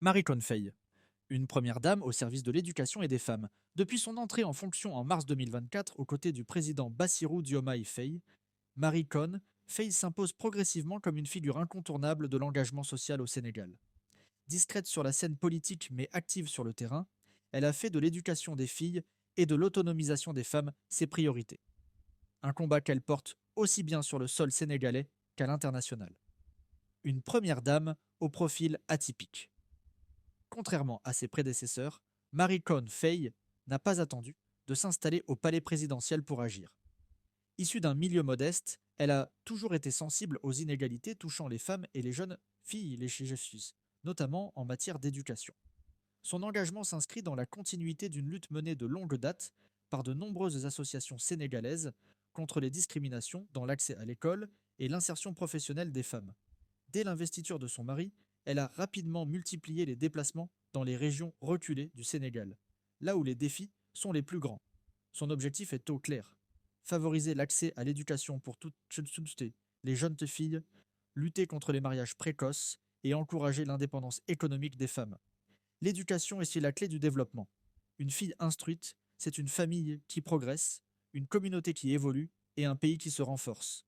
Marie Faye, une première dame au service de l'éducation et des femmes. Depuis son entrée en fonction en mars 2024 aux côtés du président Bassirou Diomaye Faye, Marie Faye s'impose progressivement comme une figure incontournable de l'engagement social au Sénégal. Discrète sur la scène politique mais active sur le terrain, elle a fait de l'éducation des filles et de l'autonomisation des femmes ses priorités. Un combat qu'elle porte aussi bien sur le sol sénégalais qu'à l'international. Une première dame au profil atypique. Contrairement à ses prédécesseurs, Marie Faye n'a pas attendu de s'installer au palais présidentiel pour agir. Issue d'un milieu modeste, elle a toujours été sensible aux inégalités touchant les femmes et les jeunes filles, les filles, notamment en matière d'éducation. Son engagement s'inscrit dans la continuité d'une lutte menée de longue date par de nombreuses associations sénégalaises contre les discriminations dans l'accès à l'école et l'insertion professionnelle des femmes. Dès l'investiture de son mari, elle a rapidement multiplié les déplacements dans les régions reculées du Sénégal, là où les défis sont les plus grands. Son objectif est au clair: favoriser l'accès à l'éducation pour toutes les jeunes filles, lutter contre les mariages précoces et encourager l'indépendance économique des femmes. L'éducation est la clé du développement. Une fille instruite, c'est une famille qui progresse, une communauté qui évolue et un pays qui se renforce,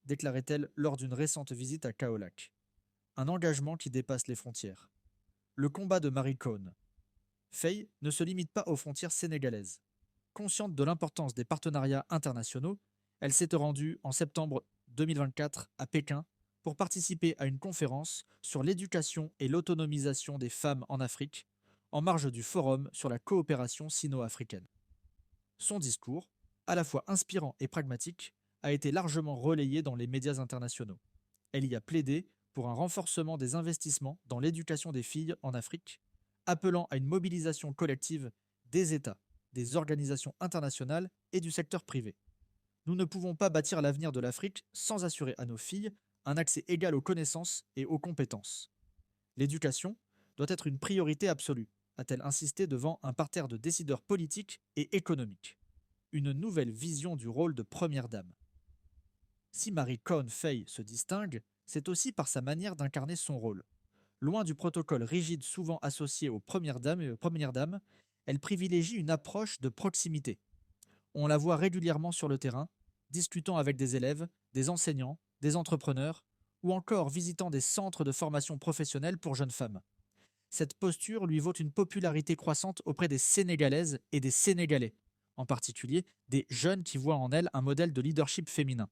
déclarait-elle lors d'une récente visite à Kaolack. Un engagement qui dépasse les frontières. Le combat de Marie Faye ne se limite pas aux frontières sénégalaises. Consciente de l'importance des partenariats internationaux, elle s'était rendue en septembre 2024 à Pékin pour participer à une conférence sur l'éducation et l'autonomisation des femmes en Afrique, en marge du Forum sur la coopération sino-africaine. Son discours, à la fois inspirant et pragmatique, a été largement relayé dans les médias internationaux. Elle y a plaidé pour un renforcement des investissements dans l'éducation des filles en Afrique, appelant à une mobilisation collective des États, des organisations internationales et du secteur privé. Nous ne pouvons pas bâtir l'avenir de l'Afrique sans assurer à nos filles un accès égal aux connaissances et aux compétences. L'éducation doit être une priorité absolue, a-t-elle insisté devant un parterre de décideurs politiques et économiques. Une nouvelle vision du rôle de première dame. Si Marie Faye se distingue, c'est aussi par sa manière d'incarner son rôle. Loin du protocole rigide souvent associé aux premières dames, elle privilégie une approche de proximité. On la voit régulièrement sur le terrain, discutant avec des élèves, des enseignants, des entrepreneurs, ou encore visitant des centres de formation professionnelle pour jeunes femmes. Cette posture lui vaut une popularité croissante auprès des Sénégalaises et des Sénégalais, en particulier des jeunes qui voient en elle un modèle de leadership féminin.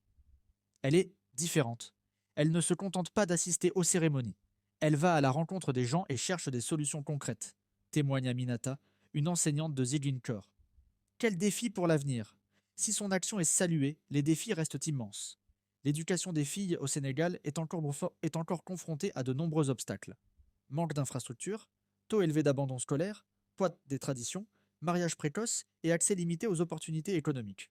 Elle est différente. Elle ne se contente pas d'assister aux cérémonies. Elle va à la rencontre des gens et cherche des solutions concrètes, témoigne Aminata, une enseignante de Ziguinchor. Quel défi pour l'avenir? Si son action est saluée, les défis restent immenses. L'éducation des filles au Sénégal est encore confrontée à de nombreux obstacles. Manque d'infrastructures, taux élevé d'abandon scolaire, poids des traditions, mariage précoce et accès limité aux opportunités économiques.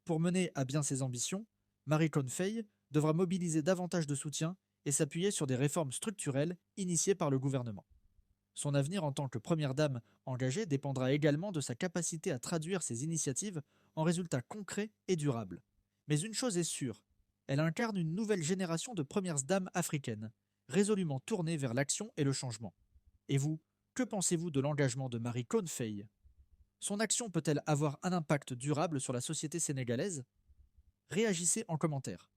Pour mener à bien ses ambitions, Marie Faye devra mobiliser davantage de soutien et s'appuyer sur des réformes structurelles initiées par le gouvernement. Son avenir en tant que première dame engagée dépendra également de sa capacité à traduire ses initiatives en résultats concrets et durables. Mais une chose est sûre, elle incarne une nouvelle génération de premières dames africaines, résolument tournées vers l'action et le changement. Et vous, que pensez-vous de l'engagement de Marie Faye? Son action peut-elle avoir un impact durable sur la société sénégalaise? Réagissez en commentaire.